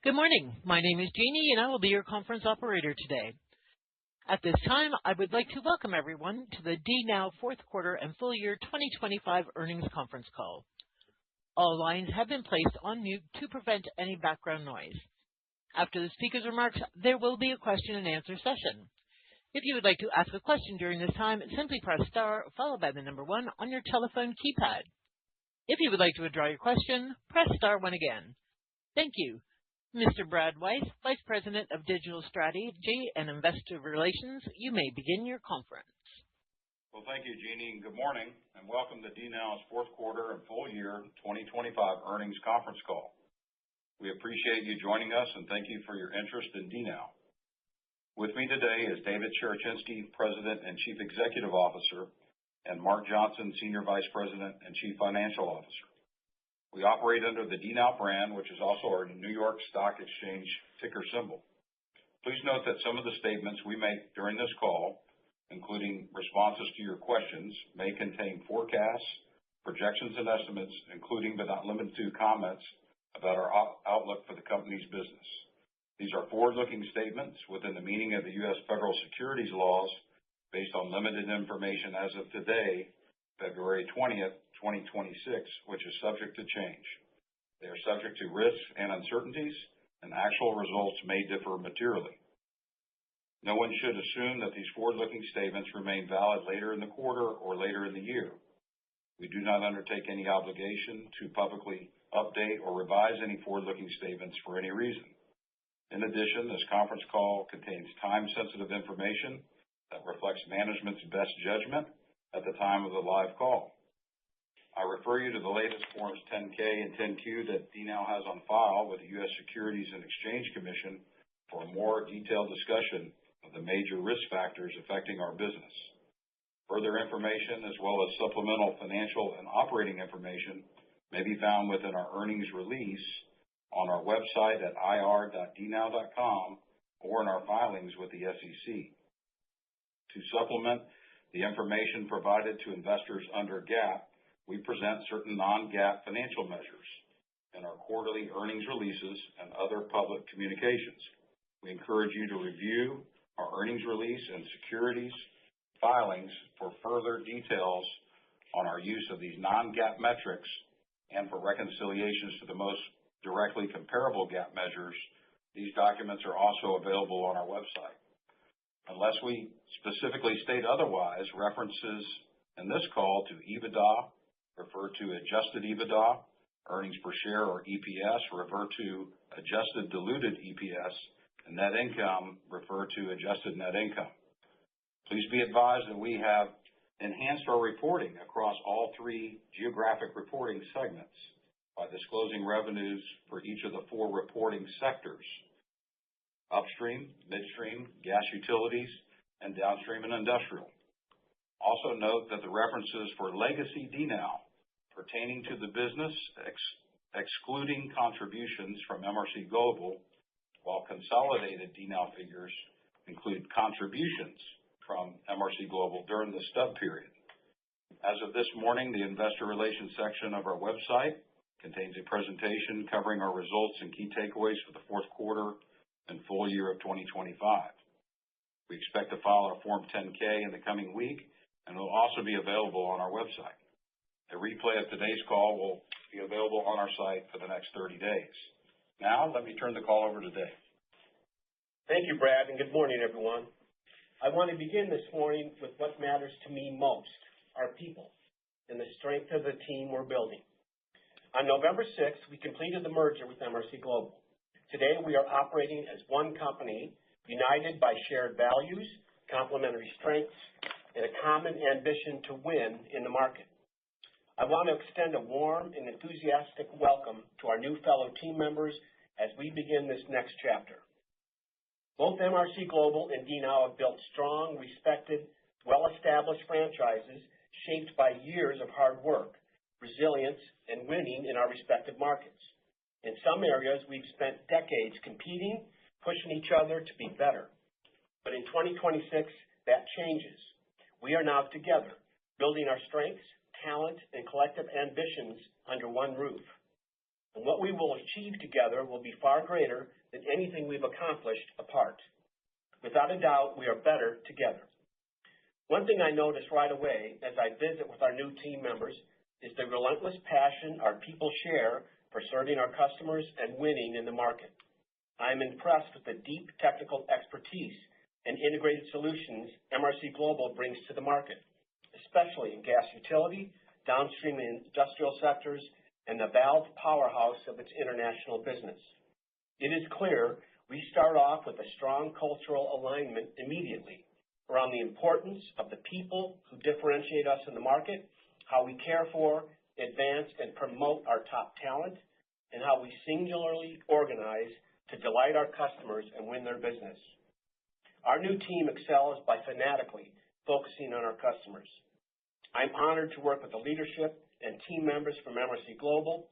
Good morning. My name is Jeannie, and I will be your conference operator today. At this time, I would like to welcome everyone to the DNOW fourth quarter and full year 2025 earnings conference call. All lines have been placed on mute to prevent any background noise. After the speaker's remarks, there will be a question-and-answer session. If you would like to ask a question during this time, simply press star followed by the number 1 on your telephone keypad. If you would like to withdraw your question, press star 1 again. Thank you. Mr. Brad Weiss, Vice President of Digital Strategy and Investor Relations, you may begin your conference. Well, thank you, Jeannie, and good morning, and welcome to DNOW's fourth quarter and full year 2025 earnings conference call. We appreciate you joining us, and thank you for your interest in DNOW. With me today is David Cherechinsky, President and Chief Executive Officer, and Mark Johnson, Senior Vice President and Chief Financial Officer. We operate under the DNOW brand, which is also our New York Stock Exchange ticker symbol. Please note that some of the statements we make during this call, including responses to your questions, may contain forecasts, projections, and estimates, including but not limited to comments about our outlook for the company's business. These are forward-looking statements within the meaning of the U.S. federal securities laws based on limited information as of today, February 20th, 2026, which is subject to change. They are subject to risks and uncertainties, and actual results may differ materially. No one should assume that these forward-looking statements remain valid later in the quarter or later in the year. We do not undertake any obligation to publicly update or revise any forward-looking statements for any reason. In addition, this conference call contains time-sensitive information that reflects management's best judgment at the time of the live call. I refer you to the latest Forms 10-K and 10-Q that DNOW has on file with the U.S. Securities and Exchange Commission for a more detailed discussion of the major risk factors affecting our business. Further information, as well as supplemental financial and operating information, may be found within our earnings release on our website at ir.dnow.com or in our filings with the SEC. To supplement the information provided to investors under GAAP, we present certain non-GAAP financial measures in our quarterly earnings releases and other public communications. We encourage you to review our earnings release and securities filings for further details on our use of these non-GAAP metrics and for reconciliations to the most directly comparable GAAP measures. These documents are also available on our website. Unless we specifically state otherwise, references in this call to EBITDA refer to adjusted EBITDA, earnings per share or EPS refer to adjusted diluted EPS, and net income refer to adjusted net income. Please be advised that we have enhanced our reporting across all 3 geographic reporting segments by disclosing revenues for each of the 4 reporting sectors: upstream, midstream, gas utilities, and downstream and industrial. Also note that the references for legacy DNOW pertaining to the business, excluding contributions from MRC Global, while consolidated DNOW figures include contributions from MRC Global during the stub period. As of this morning, the investor relations section of our website contains a presentation covering our results and key takeaways for the fourth quarter and full year of 2025. We expect to file our Form 10-K in the coming week, and it will also be available on our website. A replay of today's call will be available on our site for the next 30 days. Now, let me turn the call over to Dave. Thank you, Brad, and good morning, everyone. I want to begin this morning with what matters to me most, our people, and the strength of the team we're building. On November 6th, we completed the merger with MRC Global. Today, we are operating as one company, united by shared values, complementary strengths, and a common ambition to win in the market. I want to extend a warm and enthusiastic welcome to our new fellow team members as we begin this next chapter. Both MRC Global and DNOW have built strong, respected, well-established franchises shaped by years of hard work, resilience, and winning in our respective markets. In some areas, we've spent decades competing, pushing each other to be better. But in 2026, that changes. We are now together, building our strengths, talent, and collective ambitions under one roof. and what we will achieve together will be far greater than anything we've accomplished apart. Without a doubt, we are better together. One thing I notice right away as I visit with our new team members is the relentless passion our people share for serving our customers and winning in the market. I am impressed with the deep technical expertise and integrated solutions MRC Global brings to the market, especially in gas utility, downstream and industrial sectors, and the valve powerhouse of its international business. It is clear we start off with a strong cultural alignment immediately around the importance of the people who differentiate us in the market, how we care for, advance, and promote our top talent, and how we singularly organize to delight our customers and win their business. Our new team excels by fanatically focusing on our customers. I'm honored to work with the leadership and team members from MRC Global.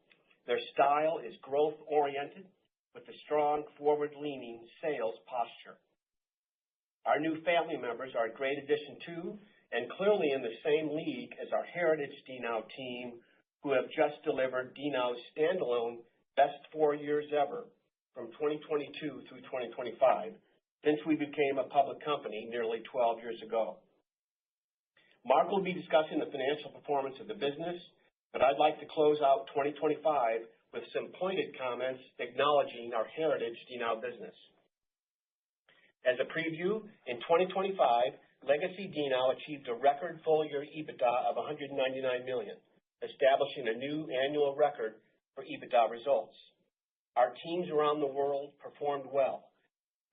Their style is growth-oriented with a strong, forward-leaning sales posture. Our new family members are a great addition to, and clearly in the same league as our heritage DNOW team, who have just delivered DNOW's standalone best 4 years ever from 2022 through 2025, since we became a public company nearly 12 years ago. Mark will be discussing the financial performance of the business, but I'd like to close out 2025 with some pointed comments acknowledging our heritage DNOW business. As a preview, in 2025, Legacy DNOW achieved a record full-year EBITDA of $199 million, establishing a new annual record for EBITDA results. Our teams around the world performed well,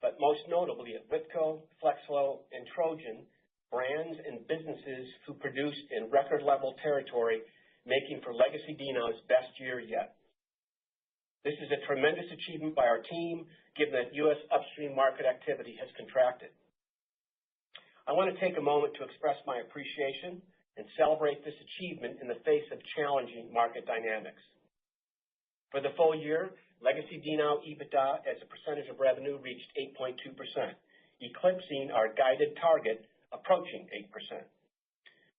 but most notably at Whitco, Flexflow, and Trojan, brands and businesses who produced in record-level territory, making for Legacy DNOW's best year yet. This is a tremendous achievement by our team, given that U.S. upstream market activity has contracted. I want to take a moment to express my appreciation and celebrate this achievement in the face of challenging market dynamics. For the full year, Legacy DNOW EBITDA as a percentage of revenue reached 8.2%, eclipsing our guided target approaching 8%.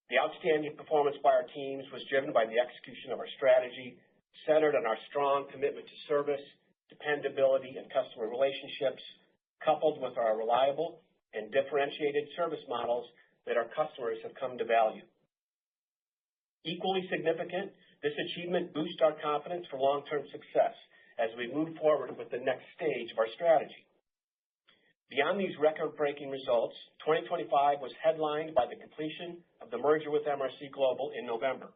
The outstanding performance by our teams was driven by the execution of our strategy, centered on our strong commitment to service, dependability, and customer relationships, coupled with our reliable and differentiated service models that our customers have come to value. Equally significant, this achievement boosts our confidence for long-term success as we move forward with the next stage of our strategy. Beyond these record-breaking results, 2025 was headlined by the completion of the merger with MRC Global in November.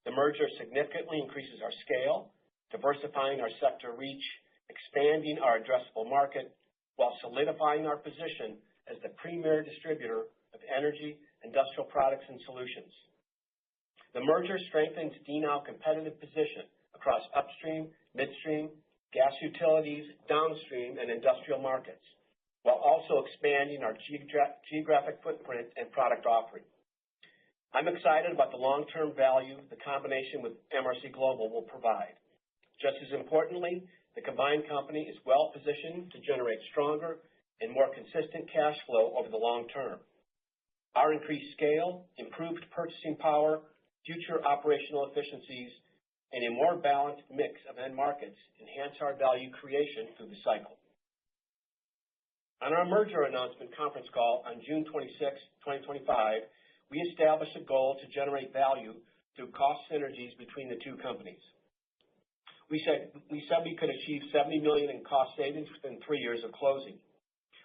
The merger significantly increases our scale, diversifying our sector reach, expanding our addressable market, while solidifying our position as the premier distributor of energy, industrial products, and solutions. The merger strengthens DNOW's competitive position across upstream, midstream, gas utilities, downstream, and industrial markets, while also expanding our geographic footprint and product offering. I'm excited about the long-term value the combination with MRC Global will provide. Just as importantly, the combined company is well positioned to generate stronger and more consistent cash flow over the long term. Our increased scale, improved purchasing power, future operational efficiencies, and a more balanced mix of end markets enhance our value creation through the cycle. On our merger announcement conference call on June 26, 2025, we established a goal to generate value through cost synergies between the two companies. We said we could achieve $70 million in cost savings within 3 years of closing.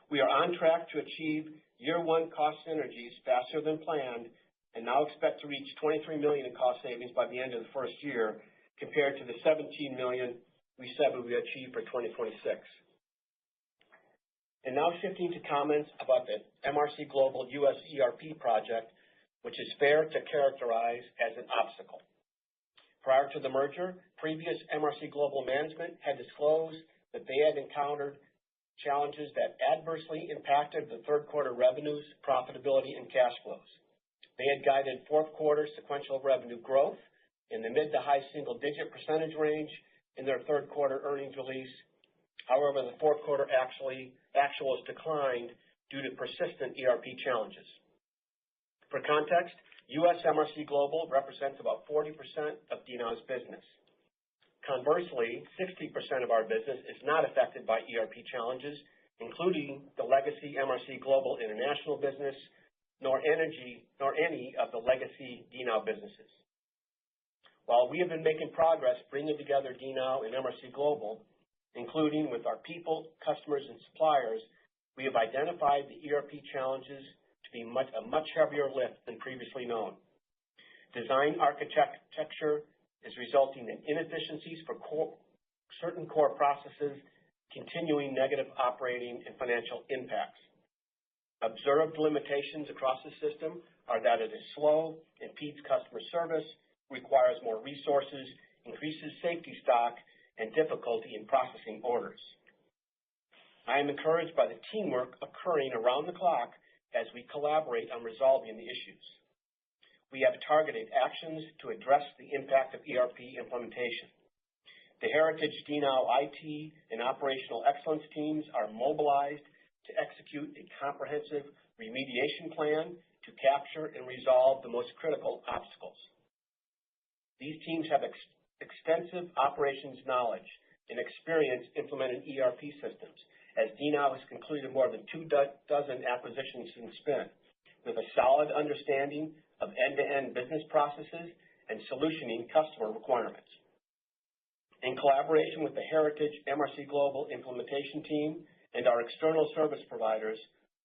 We are on track to achieve year one cost synergies faster than planned and now expect to reach $23 million in cost savings by the end of the first year, compared to the $17 million we said we would achieve for 2026. And now shifting to comments about the MRC Global U.S. ERP project, which is fair to characterize as an obstacle. Prior to the merger, previous MRC Global management had disclosed that they had encountered challenges that adversely impacted the third quarter revenues, profitability, and cash flows. They had guided fourth quarter sequential revenue growth in the mid to high single-digit percentage range in their third quarter earnings release. However, the fourth quarter actuals declined due to persistent ERP challenges. For context, U.S. MRC Global represents about 40% of DNOW's business. Conversely, 60% of our business is not affected by ERP challenges, including the legacy MRC Global International business, nor any of the legacy DNOW businesses. While we have been making progress bringing together DNOW and MRC Global, including with our people, customers, and suppliers, we have identified the ERP challenges to be a much heavier lift than previously known. Design architecture is resulting in inefficiencies for certain core processes, continuing negative operating and financial impacts. Observed limitations across the system are that it is slow, impedes customer service, requires more resources, increases safety stock, and difficulty in processing orders. I am encouraged by the teamwork occurring around the clock as we collaborate on resolving the issues. We have targeted actions to address the impact of ERP implementation. The Heritage DNOW IT and operational excellence teams are mobilized to execute a comprehensive remediation plan to capture and resolve the most critical obstacles. These teams have extensive operations knowledge and experience implementing ERP systems, as DNOW has concluded more than 24 acquisitions since spin, with a solid understanding of end-to-end business processes and solutioning customer requirements. In collaboration with the Heritage MRC Global implementation team and our external service providers,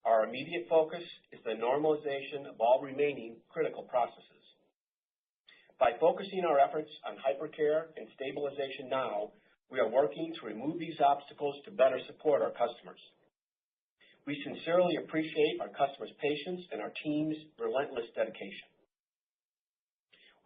our immediate focus is the normalization of all remaining critical processes. By focusing our efforts on hypercare and stabilization now, we are working to remove these obstacles to better support our customers. We sincerely appreciate our customers' patience and our team's relentless dedication.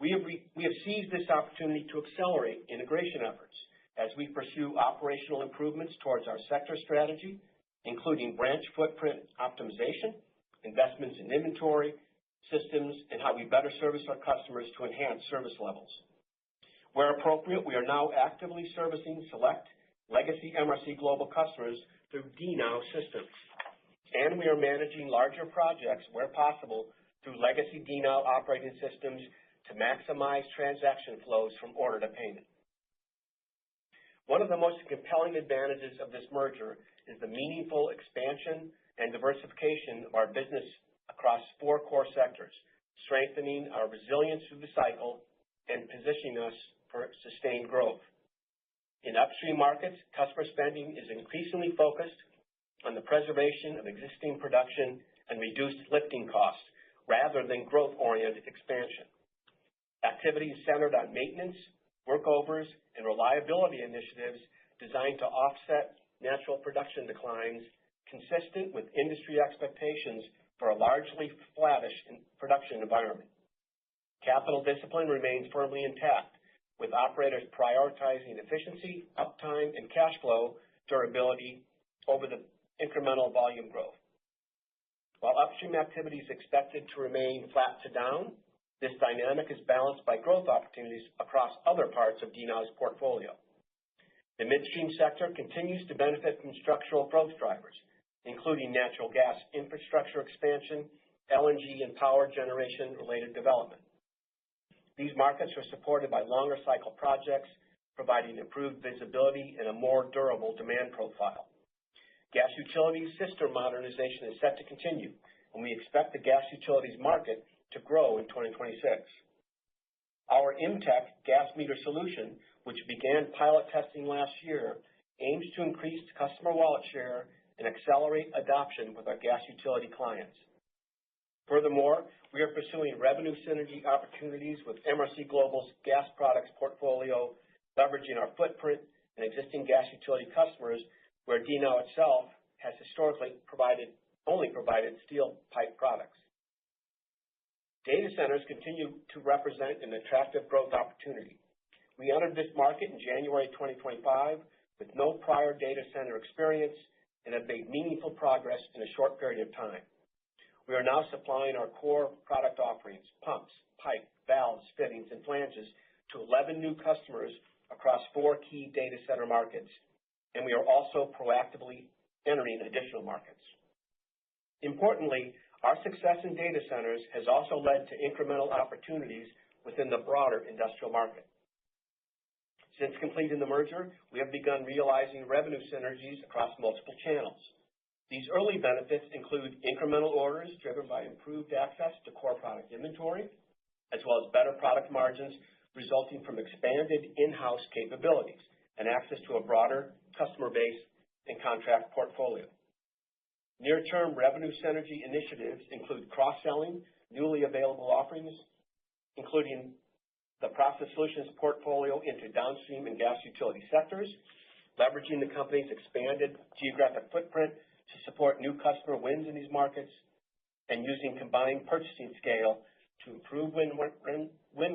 We have seized this opportunity to accelerate integration efforts as we pursue operational improvements towards our sector strategy, including branch footprint optimization, investments in inventory, systems, and how we better service our customers to enhance service levels. Where appropriate, we are now actively servicing select legacy MRC Global customers through DNOW systems, and we are managing larger projects where possible through legacy DNOW operating systems to maximize transaction flows from order to payment. One of the most compelling advantages of this merger is the meaningful expansion and diversification of our business across 4 core sectors, strengthening our resilience through the cycle and positioning us for sustained growth. In upstream markets, customer spending is increasingly focused on the preservation of existing production and reduced lifting costs rather than growth-oriented expansion. Activities centered on maintenance, workovers, and reliability initiatives designed to offset natural production declines, consistent with industry expectations for a largely flattish production environment. Capital discipline remains firmly intact, with operators prioritizing efficiency, uptime, and cash flow durability over the incremental volume growth. While upstream activity is expected to remain flat to down, this dynamic is balanced by growth opportunities across other parts of DNOW's portfolio. The midstream sector continues to benefit from structural growth drivers, including natural gas infrastructure expansion, LNG, and power generation-related development. These markets are supported by longer cycle projects, providing improved visibility and a more durable demand profile. Gas utilities system modernization is set to continue, and we expect the gas utilities market to grow in 2026. Our IMTEC gas meter solution, which began pilot testing last year, aims to increase customer wallet share and accelerate adoption with our gas utility clients. Furthermore, we are pursuing revenue synergy opportunities with MRC Global's gas products portfolio, leveraging our footprint and existing gas utility customers where DNOW itself has historically only provided steel pipe products. Data centers continue to represent an attractive growth opportunity. We entered this market in January 2025 with no prior data center experience and have made meaningful progress in a short period of time. We are now supplying our core product offerings, pumps, pipe, valves, fittings, and flanges to 11 new customers across 4 key data center markets, and we are also proactively entering additional markets. Importantly, our success in data centers has also led to incremental opportunities within the broader industrial market. Since completing the merger, we have begun realizing revenue synergies across multiple channels. These early benefits include incremental orders driven by improved access to core product inventory, as well as better product margins resulting from expanded in-house capabilities and access to a broader customer base and contract portfolio. Near-term revenue synergy initiatives include cross-selling newly available offerings, including the Process Solutions portfolio into downstream and gas utility sectors, leveraging the company's expanded geographic footprint to support new customer wins in these markets, and using combined purchasing scale to improve win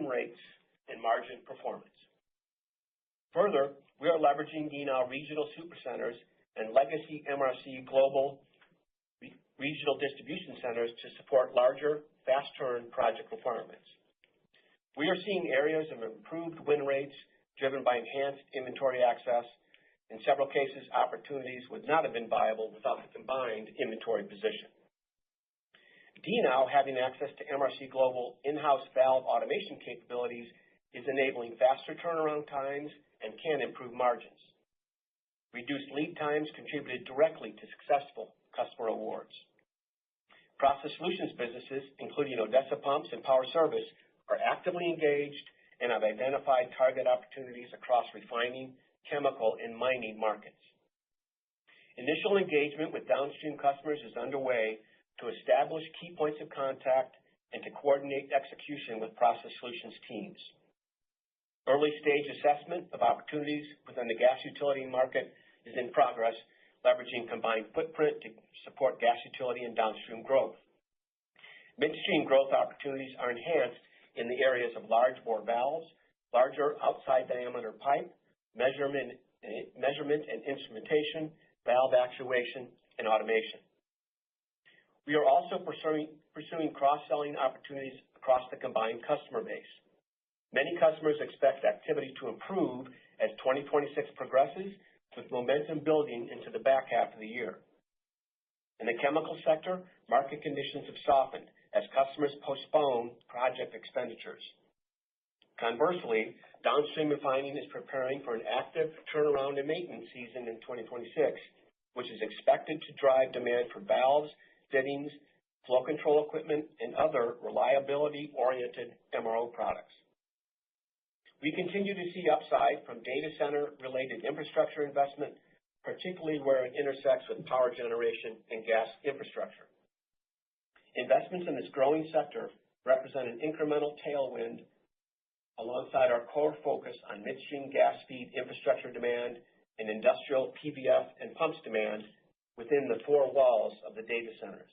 rates and margin performance. Further, we are leveraging DNOW regional supercenters and legacy MRC global regional distribution centers to support larger, fast-turn project requirements. We are seeing areas of improved win rates driven by enhanced inventory access. In several cases, opportunities would not have been viable without the combined inventory position. DNOW, having access to MRC Global in-house valve automation capabilities, is enabling faster turnaround times and can improve margins. Reduced lead times contributed directly to successful customer awards. Process Solutions businesses, including Odessa Pumps and Power Service, are actively engaged and have identified target opportunities across refining, chemical, and mining markets. Initial engagement with downstream customers is underway to establish key points of contact and to coordinate execution with Process Solutions teams. Early-stage assessment of opportunities within the gas utility market is in progress, leveraging combined footprint to support gas utility and downstream growth. Midstream growth opportunities are enhanced in the areas of large bore valves, larger outside diameter pipe, measurement and instrumentation, valve actuation, and automation. We are also pursuing cross-selling opportunities across the combined customer base. Many customers expect activity to improve as 2026 progresses, with momentum building into the back half of the year. In the chemical sector, market conditions have softened as customers postpone project expenditures. Conversely, downstream refining is preparing for an active turnaround and maintenance season in 2026, which is expected to drive demand for valves, fittings, flow control equipment, and other reliability-oriented MRO products. We continue to see upside from data center-related infrastructure investment, particularly where it intersects with power generation and gas infrastructure. Investments in this growing sector represent an incremental tailwind alongside our core focus on midstream gas feed infrastructure demand and industrial PVF and pumps demand within the four walls of the data centers.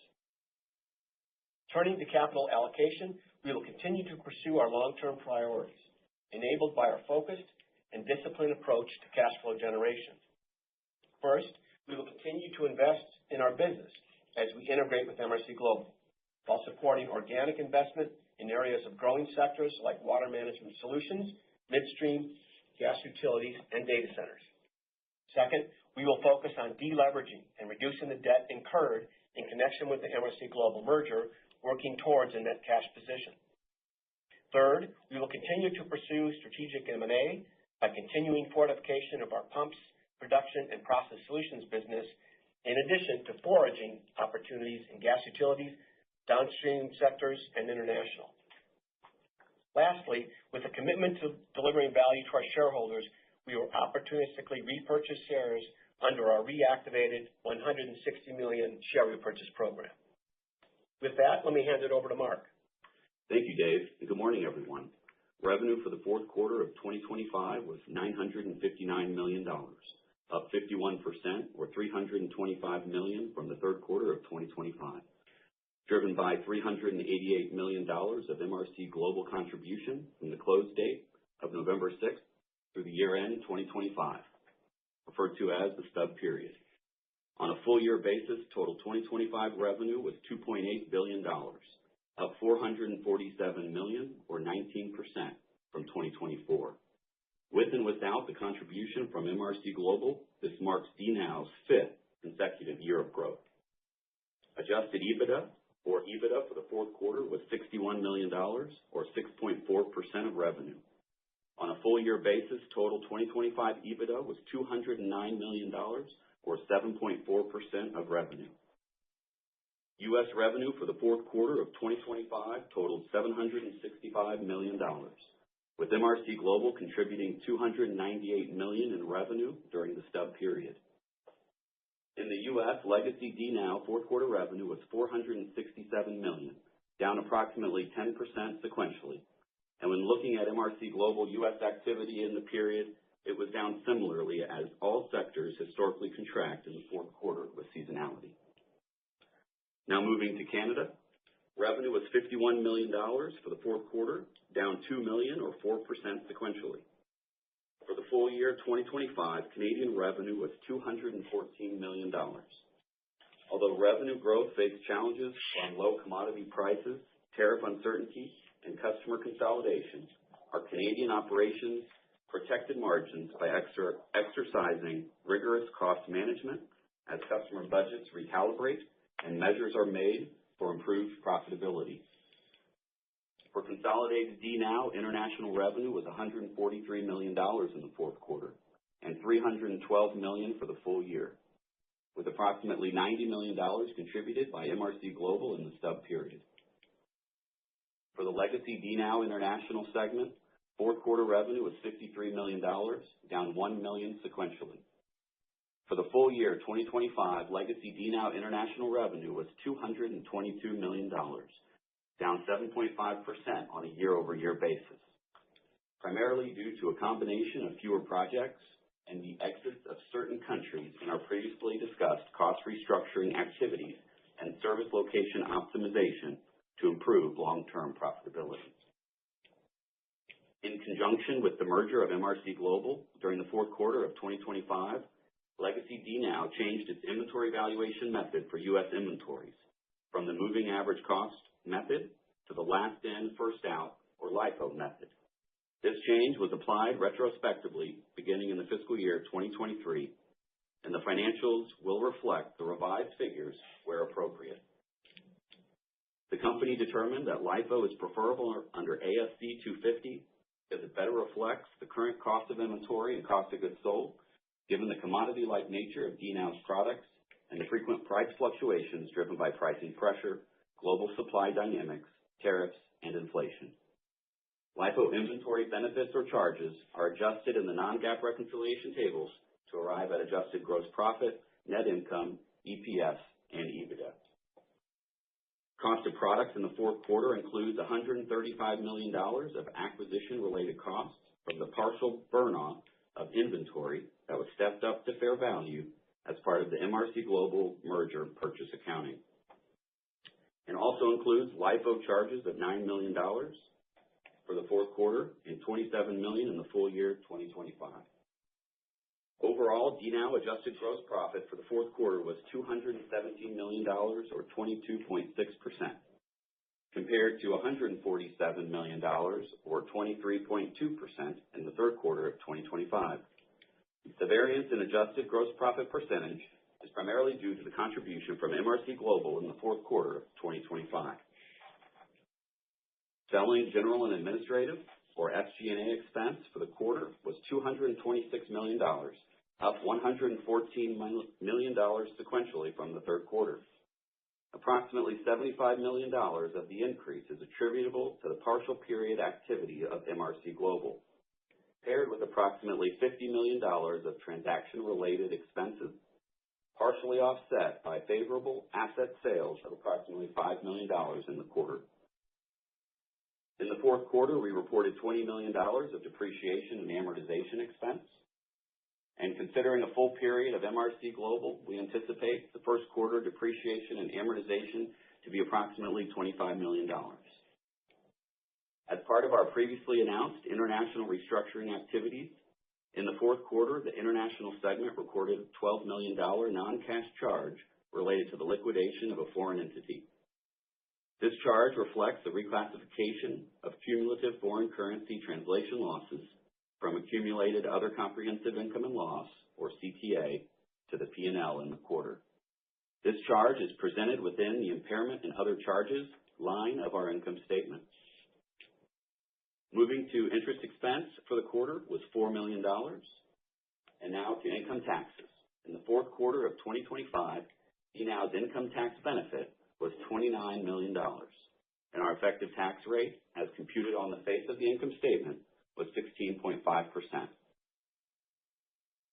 Turning to capital allocation, we will continue to pursue our long-term priorities, enabled by our focused and disciplined approach to cash flow generation. First, we will continue to invest in our business as we integrate with MRC Global, while supporting organic investment in areas of growing sectors like water management solutions, midstream, gas utilities, and data centers. Second, we will focus on deleveraging and reducing the debt incurred in connection with the MRC Global merger, working towards a net cash position. Third, we will continue to pursue strategic M&A by continuing fortification of our pumps, production, and process solutions business, in addition to foraging opportunities in gas utilities, downstream sectors, and international. Lastly, with a commitment to delivering value to our shareholders, we will opportunistically repurchase shares under our reactivated $160 million share repurchase program. With that, let me hand it over to Mark. Thank you, Dave, and good morning, everyone. Revenue for the fourth quarter of 2025 was $959 million, up 51% or $325 million from the third quarter of 2025, driven by $388 million of MRC Global contribution from the close date of November 6th through the year-end 2025, referred to as the stub period. On a full-year basis, total 2025 revenue was $2.8 billion, up $447 million or 19% from 2024. With and without the contribution from MRC Global, this marks DNOW's fifth consecutive year of growth. Adjusted EBITDA, or EBITDA for the fourth quarter, was $61 million, or 6.4% of revenue. On a full year basis, total 2025 EBITDA was $209 million, or 7.4% of revenue. U.S. revenue for the fourth quarter of 2025 totaled $765 million, with MRC Global contributing $298 million in revenue during the stub period. In the U.S., legacy DNOW fourth quarter revenue was $467 million, down approximately 10% sequentially. And when looking at MRC Global U.S. activity in the period, it was down similarly as all sectors historically contract in the fourth quarter with seasonality. Now moving to Canada, revenue was $51 million for the fourth quarter, down $2 million or 4% sequentially. For the full year 2025, Canadian revenue was $214 million. Although revenue growth faced challenges from low commodity prices, tariff uncertainty, and customer consolidation, our Canadian operations protected margins by exercising rigorous cost management as customer budgets recalibrate and measures are made for improved profitability. For consolidated DNOW, international revenue was $143 million in the fourth quarter and $312 million for the full year, with approximately $90 million contributed by MRC Global in the stub period. For the legacy DNOW International segment, fourth quarter revenue was $53 million, down $1 million sequentially. For the full year 2025, legacy DNOW International revenue was $222 million, down 7.5% on a year-over-year basis, primarily due to a combination of fewer projects and the exits of certain countries in our previously discussed cost restructuring activities and service location optimization to improve long-term profitability. In conjunction with the merger of MRC Global during the fourth quarter of 2025, legacy DNOW changed its inventory valuation method for U.S. inventories from the moving average cost method to the last in, first out, or LIFO method. This change was applied retrospectively beginning in the fiscal year 2023, and the financials will reflect the revised figures where appropriate. The company determined that LIFO is preferable under ASC 250 because it better reflects the current cost of inventory and cost of goods sold, given the commodity-like nature of DNOW's products and the frequent price fluctuations driven by pricing pressure, global supply dynamics, tariffs, and inflation. LIFO inventory benefits or charges are adjusted in the non-GAAP reconciliation tables to arrive at adjusted gross profit, net income, EPS, and EBITDA. Cost of products in the fourth quarter includes $135 million of acquisition-related costs from the partial burn-off of inventory that was stepped up to fair value as part of the MRC Global merger purchase accounting. And also includes LIFO charges of $9 million for the fourth quarter and $27 million in the full year 2025. Overall, DNOW adjusted gross profit for the fourth quarter was $217 million, or 22.6%, compared to $147 million, or 23.2% in the third quarter of 2025. The variance in adjusted gross profit percentage is primarily due to the contribution from MRC Global in the fourth quarter of 2025. Selling, general, and administrative, or SG&A expense for the quarter was $226 million, up $114 million sequentially from the third quarter. Approximately $75 million of the increase is attributable to the partial period activity of MRC Global, paired with approximately $50 million of transaction-related expenses, partially offset by favorable asset sales of approximately $5 million in the quarter. In the fourth quarter, we reported $20 million of depreciation and amortization expense. And considering a full period of MRC Global, we anticipate the first quarter depreciation and amortization to be approximately $25 million. As part of our previously announced international restructuring activities, in the fourth quarter, the international segment recorded a $12 million non-cash charge related to the liquidation of a foreign entity. This charge reflects the reclassification of cumulative foreign currency translation losses from accumulated other comprehensive income and loss, or CTA, to the P&L in the quarter. This charge is presented within the impairment and other charges line of our income statement. Moving to interest expense for the quarter was $4 million. And now to income taxes. In the fourth quarter of 2025, DNOW's income tax benefit was $29 million, and our effective tax rate, as computed on the face of the income statement, was 16.5%.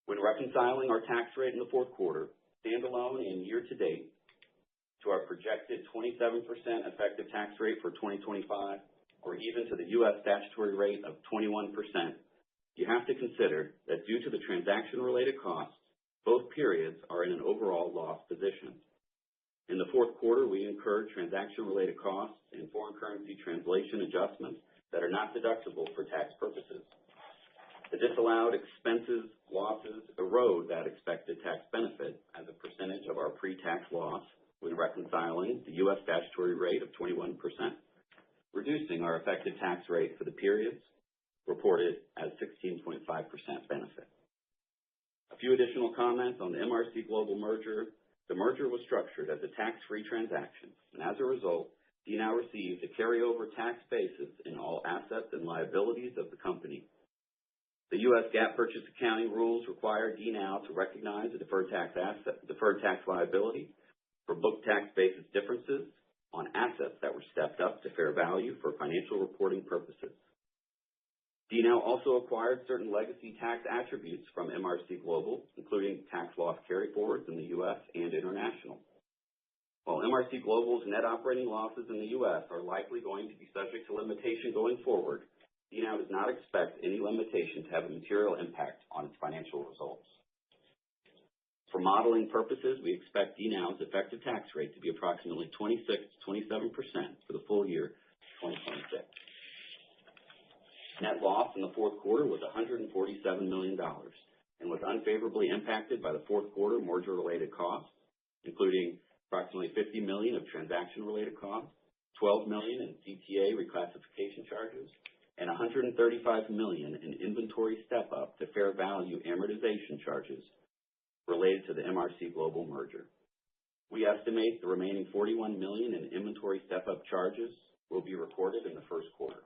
When reconciling our tax rate in the fourth quarter, standalone and year-to-date, to our projected 27% effective tax rate for 2025, or even to the U.S. statutory rate of 21%, you have to consider that due to the transaction-related costs, both periods are in an overall loss position. In the fourth quarter, we incurred transaction-related costs and foreign currency translation adjustments that are not deductible for tax purposes. The disallowed expenses, losses, erode that expected tax benefit as a percentage of our pre-tax loss when reconciling the U.S. statutory rate of 21%, reducing our effective tax rate for the periods reported as 16.5% benefit. A few additional comments on the MRC Global merger. The merger was structured as a tax-free transaction, and as a result, DNOW received a carryover tax basis in all assets and liabilities of the company. The U.S. GAAP purchase accounting rules require DNOW to recognize a deferred tax liability for book tax basis differences on assets that were stepped up to fair value for financial reporting purposes. DNOW also acquired certain legacy tax attributes from MRC Global, including tax loss carryforwards in the U.S. and international. While MRC Global's net operating losses in the U.S. are likely going to be subject to limitation going forward, DNOW does not expect any limitation to have a material impact on its financial results. For modeling purposes, we expect DNOW's effective tax rate to be approximately 26 to 27% for the full year 2026. Net loss in the fourth quarter was $147 million and was unfavorably impacted by the fourth quarter merger-related costs, including approximately $50 million of transaction-related costs, $12 million in CTA reclassification charges, and $135 million in inventory step-up to fair value amortization charges related to the MRC Global merger. We estimate the remaining $41 million in inventory step-up charges will be recorded in the first quarter.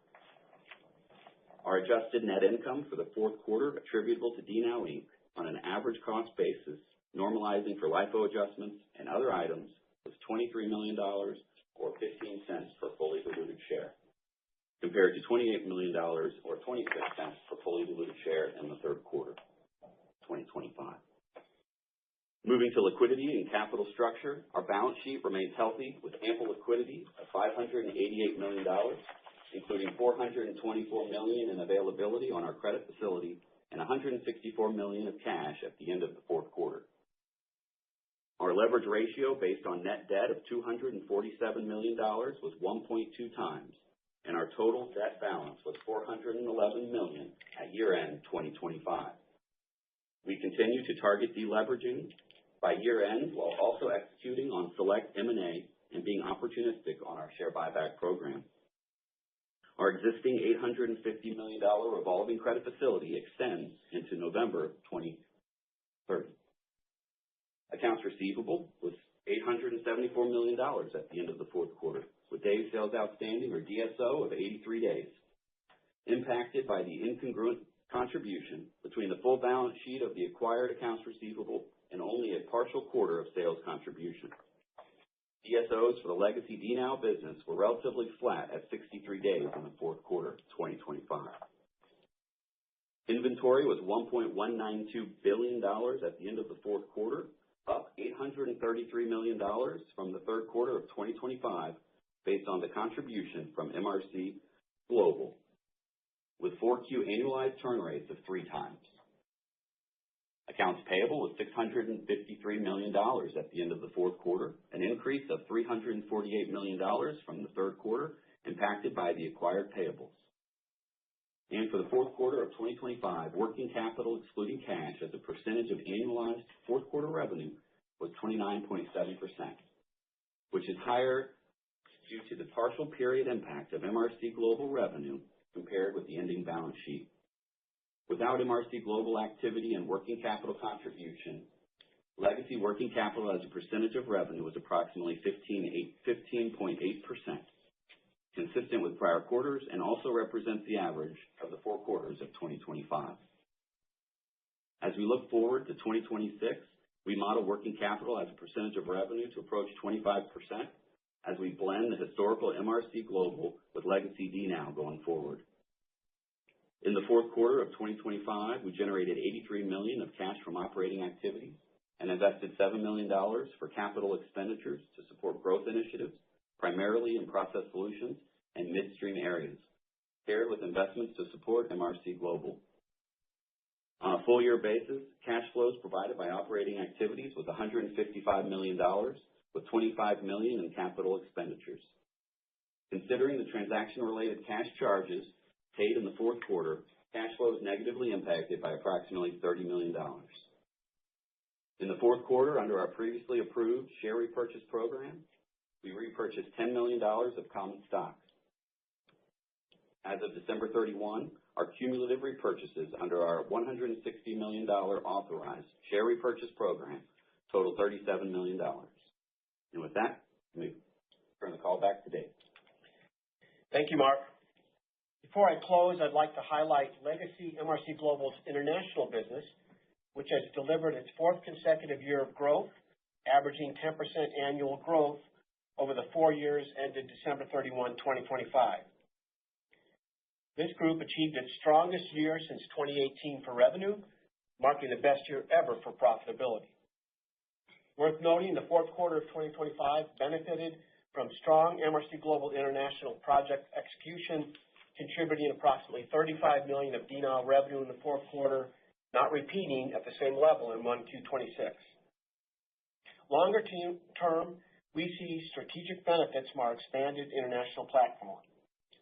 Our adjusted net income for the fourth quarter attributable to DNOW Inc. on an average cost basis, normalizing for LIFO adjustments and other items, was $23 million or 15 cents per fully diluted share, compared to $28 million or 26 cents per fully diluted share in the third quarter 2025. Moving to liquidity and capital structure, our balance sheet remains healthy with ample liquidity of $588 million, including $424 million in availability on our credit facility and $164 million of cash at the end of the fourth quarter. Our leverage ratio based on net debt of $247 million was 1.2 times, and our total debt balance was $411 million at year-end 2025. We continue to target deleveraging by year-end while also executing on select M&A and being opportunistic on our share buyback program. Our existing $850 million revolving credit facility extends into November 2030. Accounts receivable was $874 million at the end of the fourth quarter, with days sales outstanding, or DSO, of 83 days, impacted by the incongruent contribution between the full balance sheet of the acquired accounts receivable and only a partial quarter of sales contribution. DSOs for the legacy DNOW business were relatively flat at 63 days in the fourth quarter of 2025. Inventory was $1.192 billion at the end of the fourth quarter, up $833 million from the third quarter of 2025 based on the contribution from MRC Global, with 4Q annualized turn rates of 3 times. Accounts payable was $653 million at the end of the fourth quarter, an increase of $348 million from the third quarter, impacted by the acquired payables. And for the fourth quarter of 2025, working capital excluding cash as a percentage of annualized fourth quarter revenue was 29.7%, which is higher due to the partial period impact of MRC Global revenue compared with the ending balance sheet. Without MRC Global activity and working capital contribution, legacy working capital as a percentage of revenue was approximately 15.8%. consistent with prior quarters and also represents the average of the 4 quarters of 2025. As we look forward to 2026, we model working capital as a percentage of revenue to approach 25% as we blend the historical MRC Global with legacy DNOW going forward. In the fourth quarter of 2025, we generated $83 million of cash from operating activities and invested $7 million for capital expenditures to support growth initiatives, primarily in process solutions and midstream areas, paired with investments to support MRC Global. On a full year basis, cash flows provided by operating activities was $155 million, with $25 million in capital expenditures. Considering the transaction-related cash charges paid in the fourth quarter, cash flow was negatively impacted by approximately $30 million. In the fourth quarter, under our previously approved share repurchase program, we repurchased $10 million of common stock. As of December 31, our cumulative repurchases under our $160 million authorized share repurchase program total $37 million. And with that, let me turn the call back to Dave. Thank you, Mark. Before I close, I'd like to highlight legacy MRC Global's international business, which has delivered its 4th consecutive year of growth, averaging 10% annual growth over the 4 years ended December 31, 2025. This group achieved its strongest year since 2018 for revenue, marking the best year ever for profitability. Worth noting, the fourth quarter of 2025 benefited from strong MRC Global international project execution, contributing approximately $35 million of DNOW revenue in the fourth quarter, not repeating at the same level in 1Q26. Longer term, we see strategic benefits from our expanded international platform.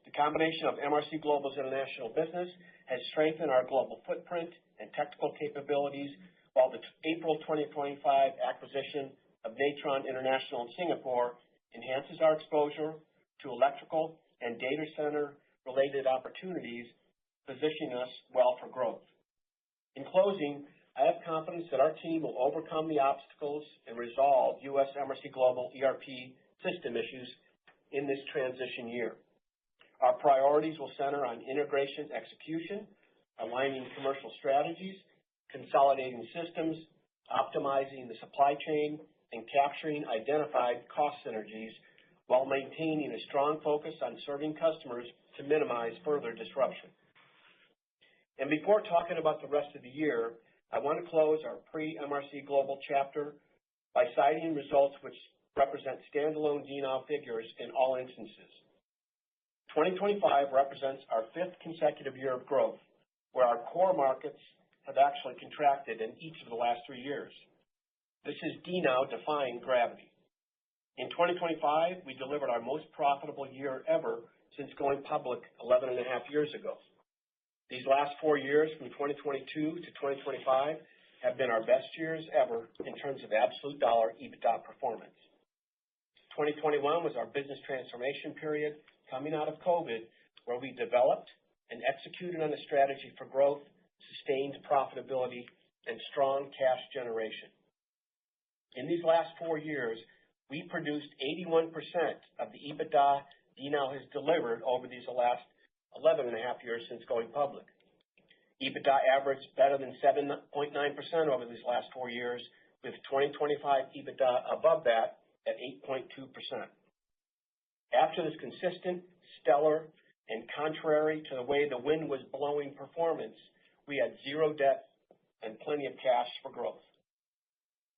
The combination of MRC Global's international business has strengthened our global footprint and technical capabilities, while the April 2025 acquisition of Natron International in Singapore enhances our exposure to electrical and data center-related opportunities, positioning us well for growth. In closing, I have confidence that our team will overcome the obstacles and resolve U.S. MRC Global ERP system issues in this transition year. Our priorities will center on integration execution, aligning commercial strategies, consolidating systems, optimizing the supply chain, and capturing identified cost synergies while maintaining a strong focus on serving customers to minimize further disruption. And before talking about the rest of the year, I want to close our pre-MRC Global chapter by citing results which represent standalone DNOW figures in all instances. 2025 represents our 5th consecutive year of growth, where our core markets have actually contracted in each of the last 3 years. This is DNOW defying gravity. In 2025, we delivered our most profitable year ever since going public 11 and a half years ago. These last 4 years, from 2022 to 2025, have been our best years ever in terms of absolute dollar EBITDA performance. 2021 was our business transformation period coming out of COVID, where we developed and executed on a strategy for growth, sustained profitability, and strong cash generation. In these last 4 years, we produced 81% of the EBITDA DNOW has delivered over these last 11 and a half years since going public. EBITDA averaged better than 7.9% over these last 4 years, with 2025 EBITDA above that at 8.2%. After this consistent, stellar, and contrary to the way the wind was blowing performance, we had 0 debt and plenty of cash for growth.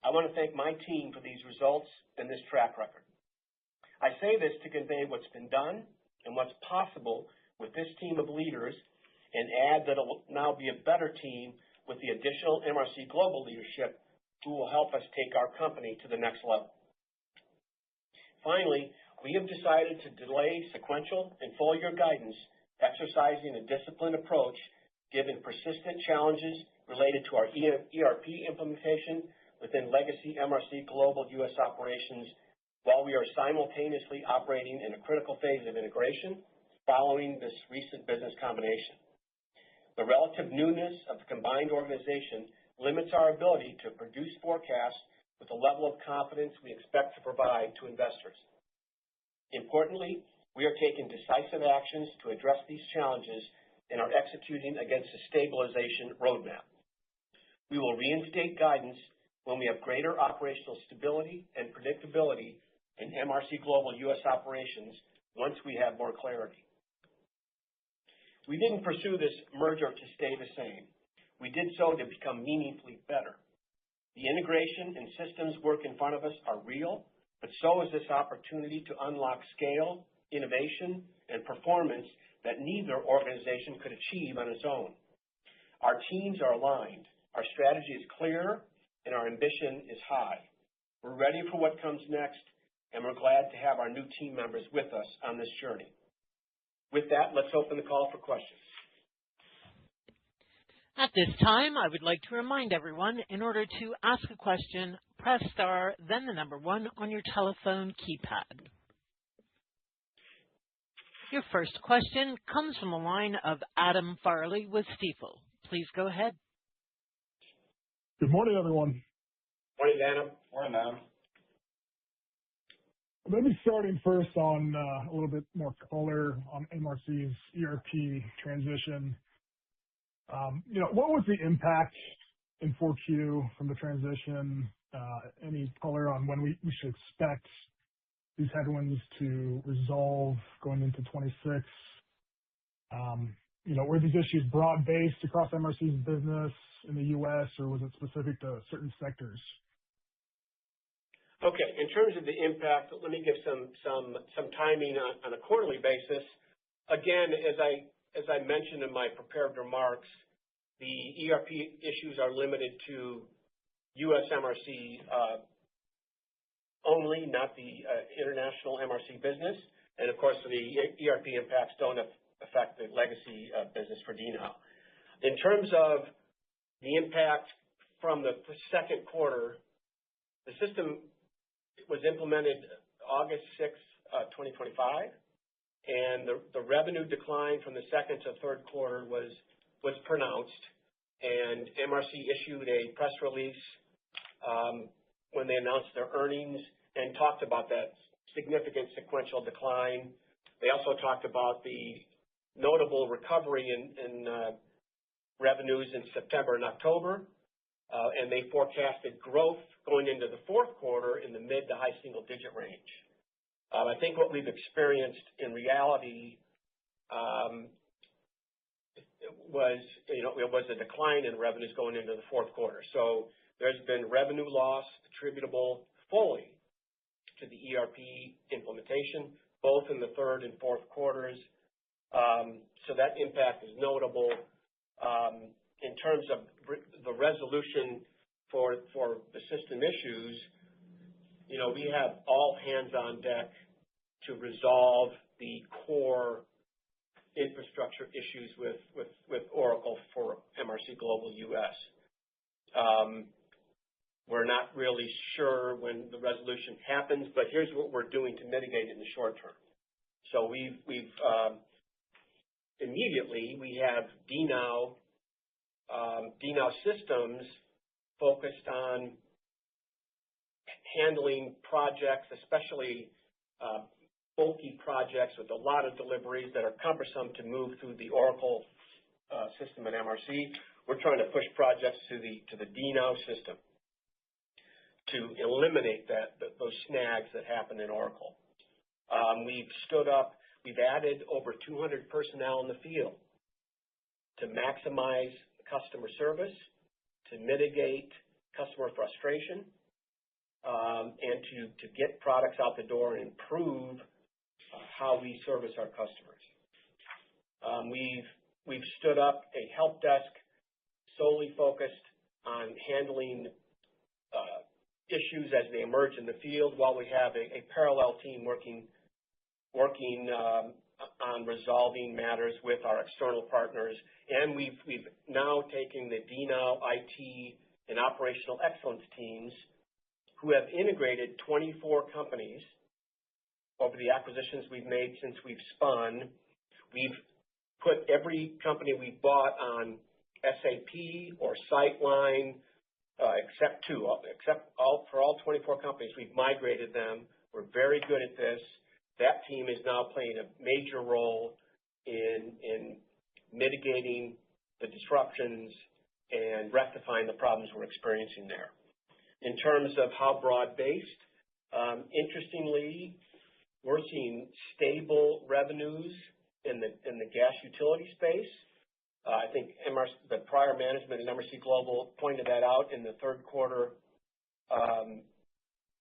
I want to thank my team for these results and this track record. I say this to convey what's been done and what's possible with this team of leaders, and add that it will now be a better team with the additional MRC Global leadership who will help us take our company to the next level. Finally, we have decided to delay sequential and full year guidance, exercising a disciplined approach given persistent challenges related to our ERP implementation within legacy MRC Global U.S. operations, while we are simultaneously operating in a critical phase of integration following this recent business combination. The relative newness of the combined organization limits our ability to produce forecasts with the level of confidence we expect to provide to investors. Importantly, We are taking decisive actions to address these challenges and are executing against a stabilization roadmap. We will reinstate guidance when we have greater operational stability and predictability in MRC Global U.S. operations once we have more clarity. We didn't pursue this merger to stay the same. We did so to become meaningfully better. The integration and systems work in front of us are real, but so is this opportunity to unlock scale, innovation, and performance that neither organization could achieve on its own. Our teams are aligned, our strategy is clear, and our ambition is high. We're ready for what comes next, and we're glad to have our new team members with us on this journey. With that, let's open the call for questions. At this time, I would like to remind everyone, in order to ask a question, press star, then the number 1 on your telephone keypad. Your first question comes from the line of Adam Farley with Stifel. Please go ahead. Good morning, everyone. Morning, Adam. Morning, Adam. Maybe starting first on a little bit more color on MRC's ERP transition. What was the impact in 4Q from the transition? Any color on when we should expect these headwinds to resolve going into 26? Were these issues broad-based across MRC's business in the U.S., or was it specific to certain sectors? Okay. In terms of the impact, let me give some timing on a quarterly basis. Again, as I mentioned in my prepared remarks, the ERP issues are limited to U.S. MRC only, not the international MRC business. And of course, the ERP impacts don't affect the legacy business for DNOW. In terms of the impact from the second quarter, the system was implemented August 6, 2025, and the revenue decline from the second to third quarter was pronounced, and MRC issued a press release when they announced their earnings and talked about that significant sequential decline. They also talked about the notable recovery in revenues in September and October, and they forecasted growth going into the fourth quarter in the mid to high single-digit range. I think what we've experienced in reality was a decline in revenues going into the fourth quarter. So there's been revenue loss attributable fully to the ERP implementation, both in the third and fourth quarters. So that impact is notable. In terms of the resolution for the system issues, we have all hands on deck to resolve the core infrastructure issues with Oracle for MRC Global US. We're not really sure when the resolution happens, but here's what we're doing to mitigate it in the short term. So we've immediately we have DNOW systems focused on handling projects, especially bulky projects with a lot of deliveries that are cumbersome to move through the Oracle system at MRC. We're trying to push projects to the DNOW system to eliminate those snags that happen in Oracle. We've added over 200 personnel in the field to maximize customer service, to mitigate customer frustration, and to get products out the door and improve how we service our customers. We've stood up a help desk solely focused on handling issues as they emerge in the field, while we have a parallel team working on resolving matters with our external partners. And we've now taken the DNOW IT and operational excellence teams, who have integrated 24 companies over the acquisitions we've made since we've spun. We've put every company we bought on SAP or Sightline, except for all 24 companies. We've migrated them. We're very good at this. That team is now playing a major role in mitigating the disruptions and rectifying the problems we're experiencing there. In terms of how broad-based, interestingly, we're seeing stable revenues in the gas utility space. I think the prior management in MRC Global pointed that out in the third quarter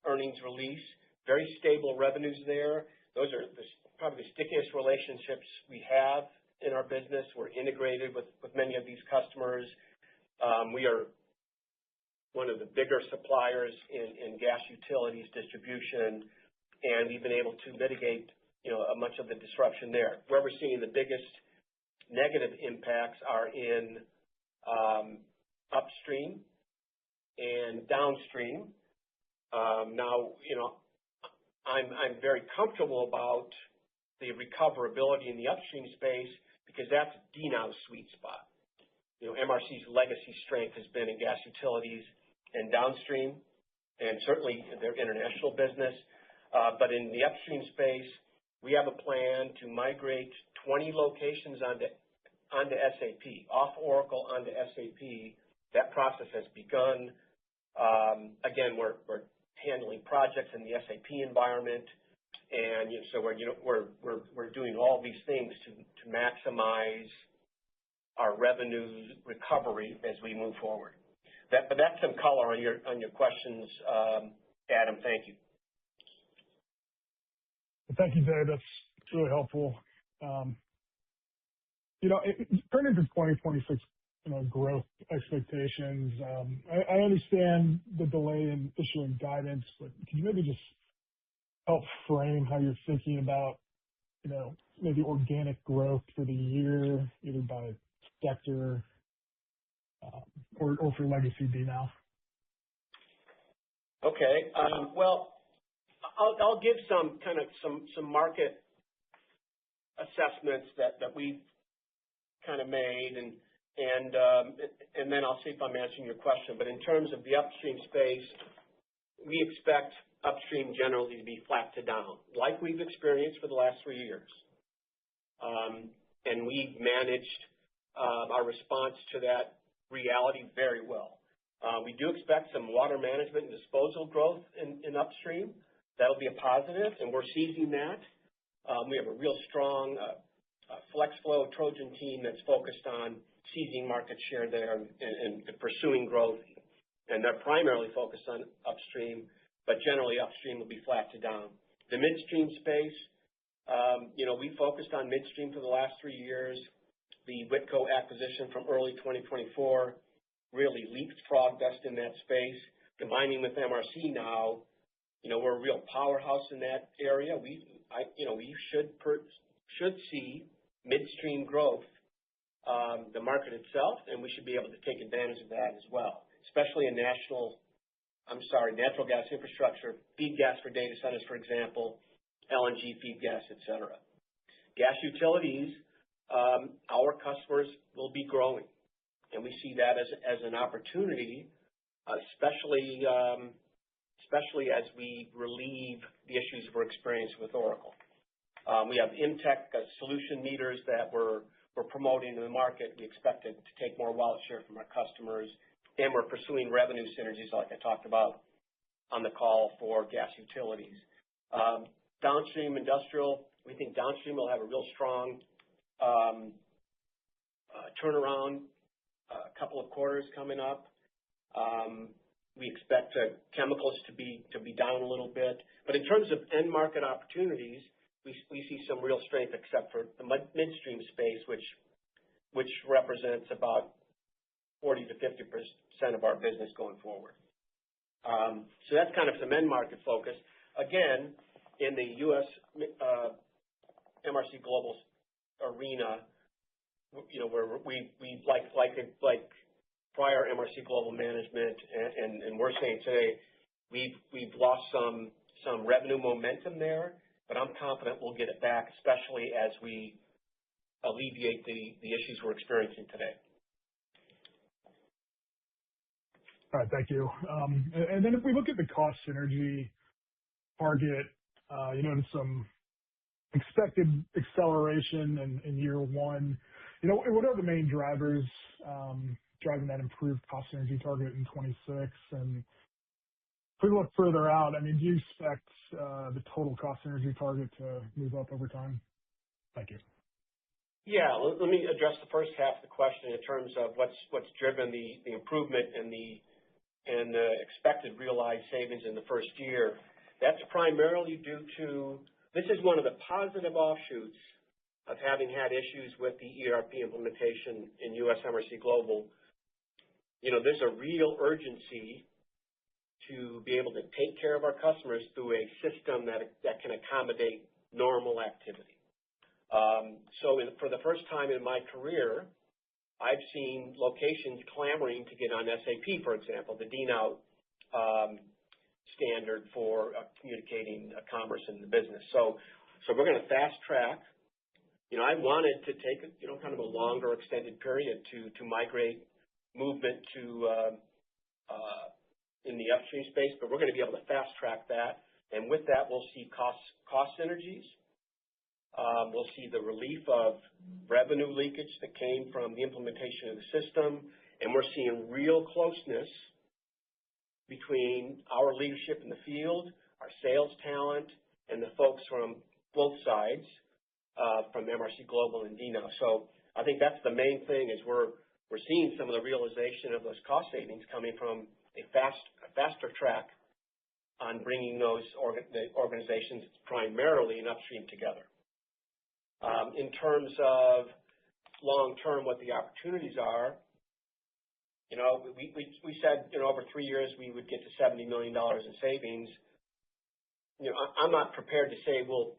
earnings release. Very stable revenues there. Those are probably the stickiest relationships we have in our business. We're integrated with many of these customers. We are one of the bigger suppliers in gas utilities distribution, and we've been able to mitigate much of the disruption there. Where we're seeing the biggest negative impacts are in upstream and downstream. Now, I'm very comfortable about the recoverability in the upstream space because that's DNOW's sweet spot. MRC's legacy strength has been in gas utilities and downstream, and certainly their international business. But in the upstream space, we have a plan to migrate 20 locations onto SAP, off Oracle onto SAP. That process has begun. Again, we're handling projects in the SAP environment, and so we're doing all these things to maximize our revenue recovery as we move forward. But that's some color on your questions, Adam. Thank you. Thank you, Dave. That's really helpful. Turning to 2026, growth expectations, I understand the delay in issuing guidance, but can you maybe just help frame how you're thinking about, maybe organic growth for the year, either by sector or for legacy DNOW? Okay. Well, I'll give some market assessments that we've kind of made, and then I'll see if I'm answering your question. But in terms of the upstream space, we expect upstream generally to be flat to down, like we've experienced for the last 3 years. And we've managed our response to that reality very well. We do expect some water management and disposal growth in upstream. That'll be a positive, and we're seizing that. We have a real strong flex flow Trojan team that's focused on seizing market share there and pursuing growth, and they're primarily focused on upstream, but generally upstream will be flat to down. The midstream space, we focused on midstream for the last 3 years. The Whitco acquisition from early 2024 really leapfrogged us in that space. Combining with MRC now, we're a real powerhouse in that area. We should see midstream growth, the market itself, and we should be able to take advantage of that as well, especially in natural gas infrastructure, feed gas for data centers, for example, LNG feed gas, et cetera. Gas utilities, our customers will be growing, and we see that as an opportunity, especially as we relieve the issues we're experiencing with Oracle. We have Imtech solution meters that we're promoting in the market. We expect it to take more wallet share from our customers, and we're pursuing revenue synergies like I talked about on the call for gas utilities. Downstream industrial, we think downstream will have a real strong turnaround, a couple of quarters coming up. We expect chemicals to be down a little bit. But in terms of end market opportunities, we see some real strength except for the midstream space, which represents about 40 to 50% of our business going forward. So that's kind of some end market focus. Again, in the U.S. MRC Global arena, where we like prior MRC Global management, and we're saying today we've lost some revenue momentum there, but I'm confident we'll get it back, especially as we alleviate the issues we're experiencing today. All right, thank you. And then if we look at the cost synergy target, you noted some expected acceleration in year one. What are the main drivers driving that improved cost synergy target in 26? And if we look further out, do you expect the total cost synergy target to move up over time? Thank you. Yeah. Let me address the first half of the question in terms of what's driven the improvement and the expected realized savings in the first year. That's primarily due to this is one of the positive offshoots of having had issues with the ERP implementation in U.S. MRC Global. There's a real urgency to be able to take care of our customers through a system that can accommodate normal activity. For the first time in my career, I've seen locations clamoring to get on SAP, for example, the DNOW standard for communicating commerce in the business. So we're going to fast track. I wanted to take kind of a longer extended period to migrate movement to in the upstream space, but we're going to be able to fast track that. And with that, we'll see cost synergies. We'll see the relief of revenue leakage that came from the implementation of the system, and we're seeing real closeness between our leadership in the field, our sales talent, and the folks from both sides, from MRC Global and DNOW. So I think that's the main thing is we're seeing some of the realization of those cost savings coming from a faster track on bringing those organizations primarily in upstream together. In terms of long-term, what the opportunities are, we said over 3 years we would get to $70 million in savings. I'm not prepared to say we'll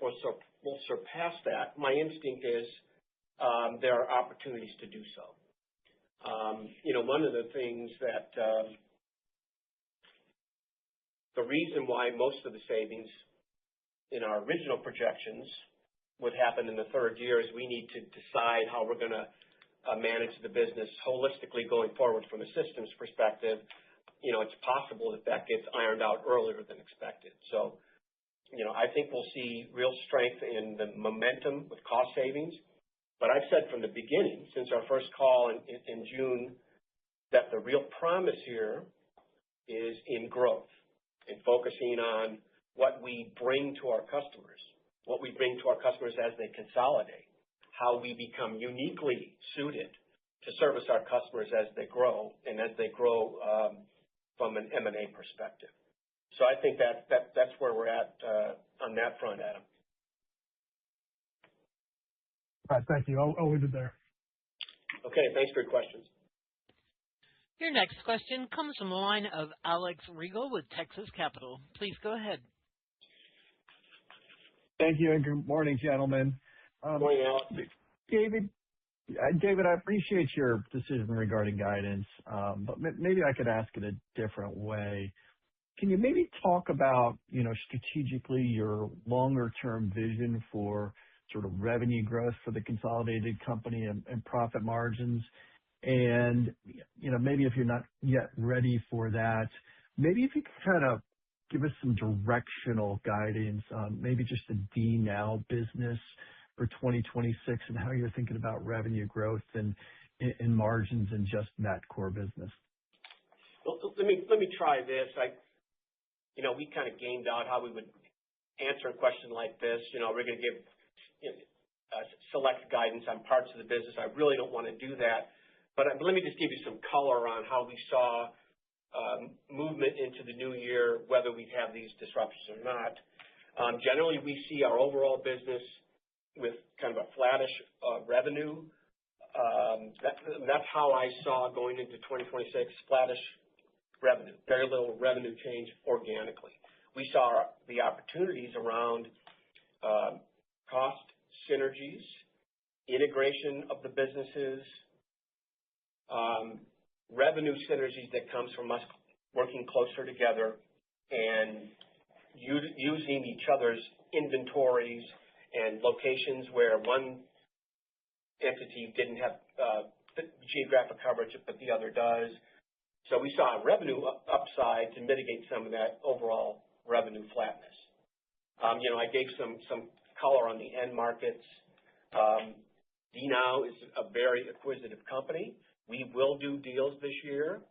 surpass that. My instinct is there are opportunities to do so. One of the things that the reason why most of the savings in our original projections would happen in the third year is we need to decide how we're going to manage the business holistically going forward from a systems perspective. It's possible that gets ironed out earlier than expected. So, I think we'll see real strength in the momentum with cost savings. But I've said from the beginning, since our first call in June, that the real promise here is in growth and focusing on what we bring to our customers. What we bring to our customers as they consolidate, how we become uniquely suited to service our customers as they grow and as they grow from an M&A perspective. So I think that's where we're at on that front, Adam. All right, thank you. I'll leave it there. Okay, thanks for your questions. Your next question comes from the line of Alex Riegel with Texas Capital. Please go ahead. Thank you, and good morning, gentlemen. Good morning, Alex. David, I appreciate your decision regarding guidance, but maybe I could ask it a different way. Can you maybe talk about, strategically your longer-term vision for sort of revenue growth for the consolidated company and profit margins? And, maybe if you're not yet ready for that, maybe if you could kind of give us some directional guidance on maybe just the DNOW business for 2026 and how you're thinking about revenue growth and margins in just that core business. Well, let me try this. We kind of gamed out how we would answer a question like this. We're going to give select guidance on parts of the business. I really don't want to do that. But let me just give you some color on how we saw movement into the new year, whether we have these disruptions or not. Generally, we see our overall business with kind of a flattish revenue. That's how I saw going into 2026, flattish revenue, very little revenue change organically. We saw the opportunities around cost synergies, integration of the businesses, revenue synergies that comes from us working closer together and using each other's inventories and locations where one entity didn't have geographic coverage, but the other does. So we saw a revenue upside to mitigate some of that overall revenue flatness. I gave some color on the end markets. DNOW is a very acquisitive company. We will do deals this year,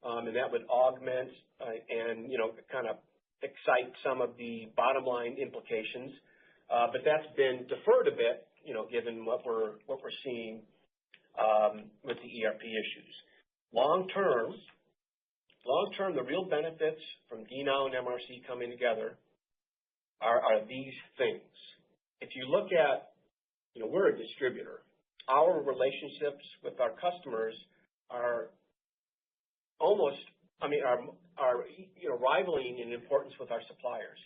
and that would augment and kind of excite some of the bottom line implications. But that's been deferred a bit, given what we're seeing with the ERP issues. Long term, the real benefits from DNOW and MRC coming together are these things. If you look at, we're a distributor. Our relationships with our customers are rivaling in importance with our suppliers.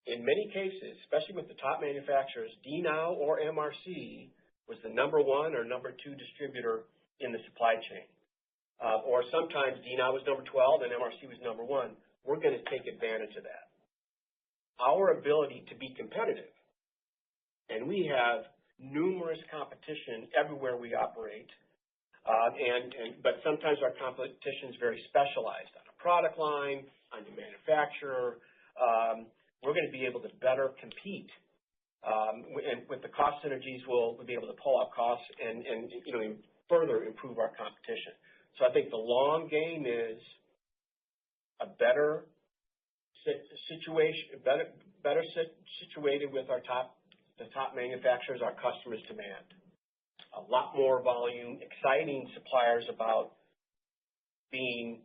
In many cases, especially with the top manufacturers, DNOW or MRC was the number 1 or number 2 distributor in the supply chain. Or sometimes DNOW was number 12 and MRC was number 1. We're going to take advantage of that. Our ability to be competitive, and we have numerous competition everywhere we operate, but sometimes our competition is very specialized on a product line, on the manufacturer. We're going to be able to better compete. And with the cost synergies, we'll be able to pull out costs and further improve our competition. So I think the long game is a better situation, better situated with the top manufacturers our customers demand. A lot more volume, exciting suppliers about being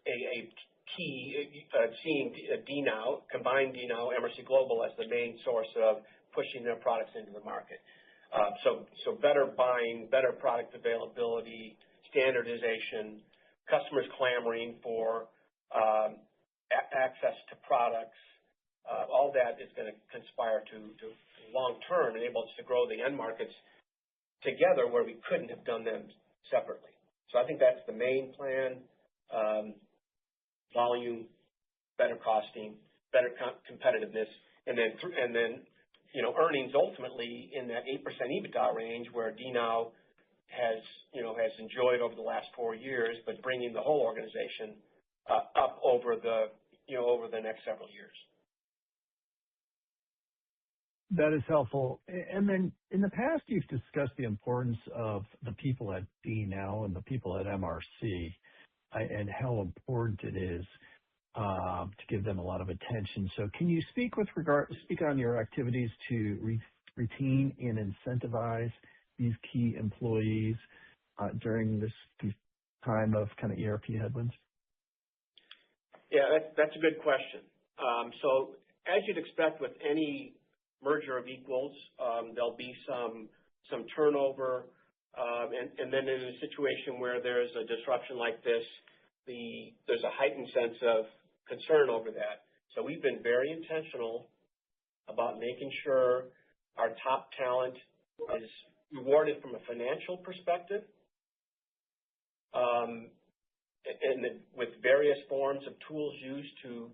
a key, seeing DNOW, combined DNOW, MRC Global as the main source of pushing their products into the market. So better buying, better product availability, standardization, customers clamoring for access to products. All that is going to conspire to long term enable us to grow the end markets together where we couldn't have done them separately. So I think that's the main plan. Volume, better costing, better competitiveness, and then earnings ultimately in that 8% EBITDA range where DNOW has enjoyed over the last 4 years, but bringing the whole organization up over the next several years. That is helpful. And then in the past, you've discussed the importance of the people at DNOW and the people at MRC and how important it is to give them a lot of attention. So can you speak on your activities to retain and incentivize these key employees during this time of kind of ERP headwinds? Yeah, that's a good question. So as you'd expect with any merger of equals, there'll be some turnover, and then in a situation where there's a disruption like this, there's a heightened sense of concern over that. So we've been very intentional about making sure our top talent is rewarded from a financial perspective, and with various forms of tools used to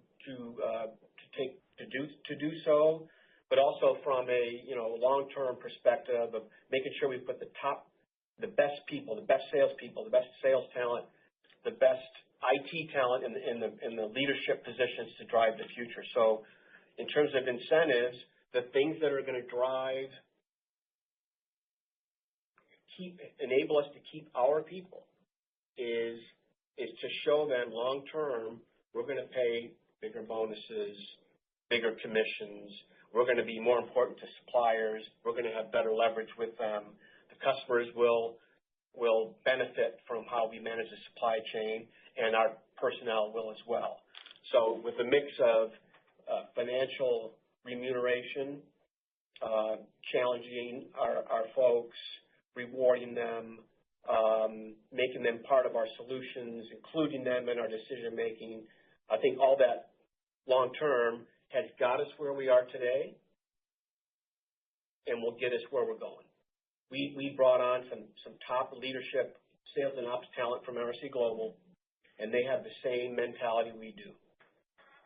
do so, but also from a long-term perspective of making sure we put the best people, the best salespeople, the best sales talent, the best IT talent in the leadership positions to drive the future. So in terms of incentives, the things that are going to enable us to keep our people is to show them long term we're going to pay bigger bonuses, bigger commissions. We're going to be more important to suppliers. We're going to have better leverage with them. The customers will benefit from how we manage the supply chain, and our personnel will as well. So with a mix of financial remuneration, challenging our folks, rewarding them, making them part of our solutions, including them in our decision making, I think all that long term has got us where we are today and will get us where we're going. We brought on some top leadership sales and ops talent from MRC Global, and they have the same mentality we do.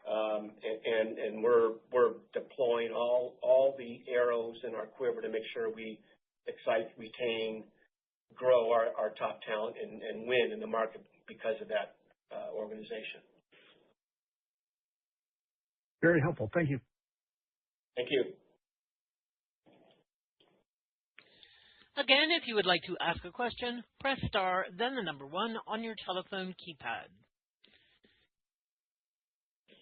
And we're deploying all the arrows in our quiver to make sure we excite, retain, grow our top talent and win in the market because of that organization. Very helpful. Thank you. Thank you. Again, if you would like to ask a question, press star, then the number 1 on your telephone keypad.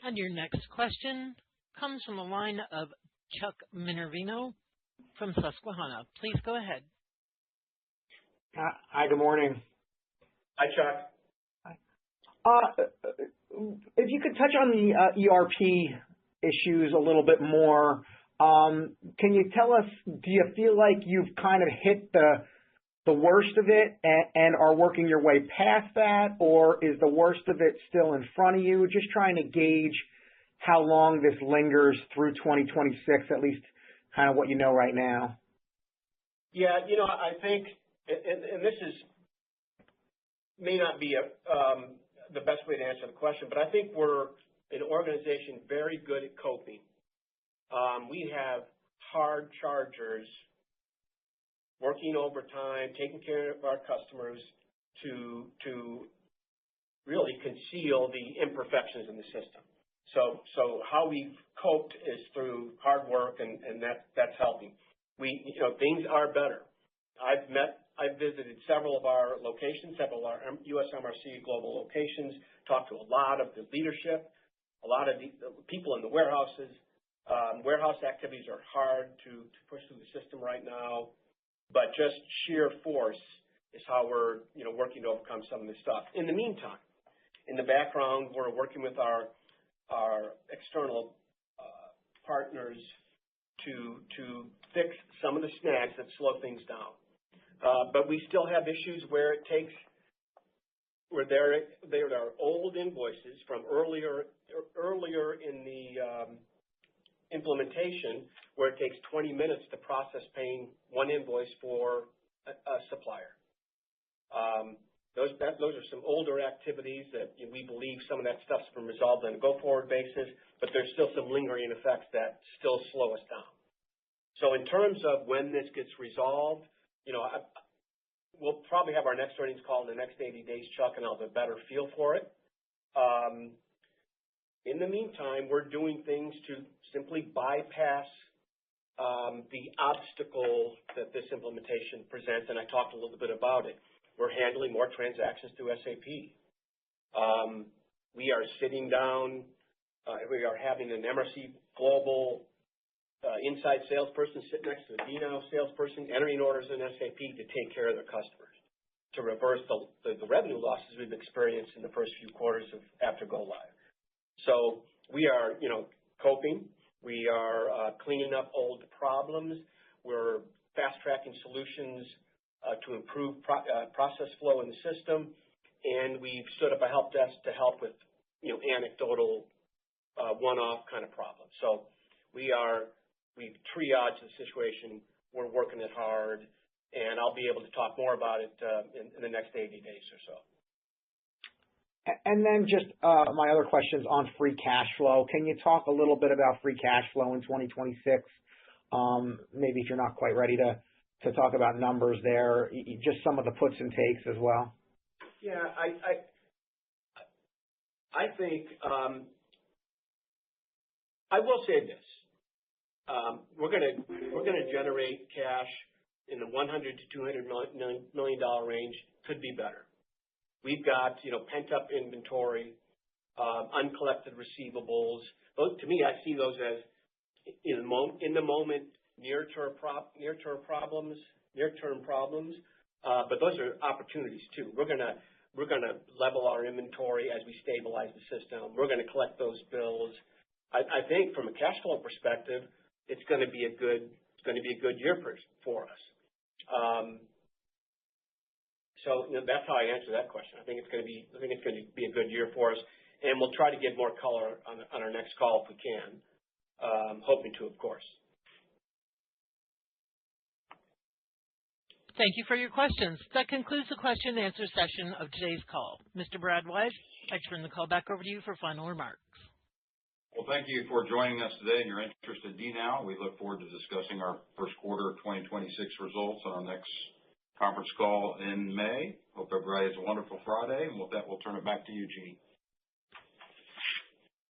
And your next question comes from the line of Chuck Minervino from Susquehanna. Please go ahead. Hi, good morning. Hi, Chuck. If you could touch on the ERP issues a little bit more, can you tell us, do you feel like you've kind of hit the worst of it and are working your way past that, or is the worst of it still in front of you? Just trying to gauge how long this lingers through 2026, at least kind of what you know right now. Yeah, I think, and this may not be the best way to answer the question, but I think we're an organization very good at coping. We have hard chargers working overtime, taking care of our customers to really conceal the imperfections in the system. So how we've coped is through hard work, and that's helping. Things are better. I've visited several of our locations, several of our USMRC global locations, talked to a lot of the leadership, a lot of the people in the warehouses. Warehouse activities are hard to push through the system right now, but just sheer force is how we're working to overcome some of this stuff. In the meantime, in the background, we're working with our external partners to fix some of the snags that slow things down. But we still have issues where there are old invoices from earlier in the implementation where it takes 20 minutes to process paying one invoice for a supplier. Those are some older activities that we believe some of that stuff's been resolved on a go-forward basis, but there's still some lingering effects that still slow us down. So in terms of when this gets resolved, we'll probably have our next earnings call in the next 80 days, Chuck, and I'll have a better feel for it. In the meantime, we're doing things to simply bypass the obstacle that this implementation presents, and I talked a little bit about it. We're handling more transactions through SAP. We are sitting down. We are having an MRC global inside salesperson sit next to a DNOW salesperson, entering orders in SAP to take care of their customers, to reverse the revenue losses we've experienced in the first few quarters after go live. So we are, coping. We are cleaning up old problems. We're fast-tracking solutions to improve process flow in the system, and we've stood up a help desk to help with, anecdotal one-off kind of problems. So we've triaged the situation. We're working it hard, and I'll be able to talk more about it in the next 80 days or so. And then just my other questions on free cash flow. Can you talk a little bit about free cash flow in 2026? Maybe if you're not quite ready to talk about numbers there, just some of the puts and takes as well. Yeah, I think I will say this. We're going to generate cash in the $100 to $200 million range. Could be better. We've got pent up inventory, uncollected receivables. Those, to me, I see those as in the moment near-term problems. But those are opportunities too. We're gonna level our inventory as we stabilize the system. We're going to collect those bills. I think from a cash flow perspective, it's going to be a good year for us. So that's how I answer that question. I think it's going to be a good year for us, and we'll try to get more color on our next call if we can. Hoping to, of course. Thank you for your questions. That concludes the question and answer session of today's call. Mr. Brad Wise, I turn the call back over to you for final remarks. Well, thank you for joining us today and your interest in DNOW. We look forward to discussing our first quarter of 2026 results on our next conference call in May. Hope everybody has a wonderful Friday, and with that, we'll turn it back to you, Jeannie.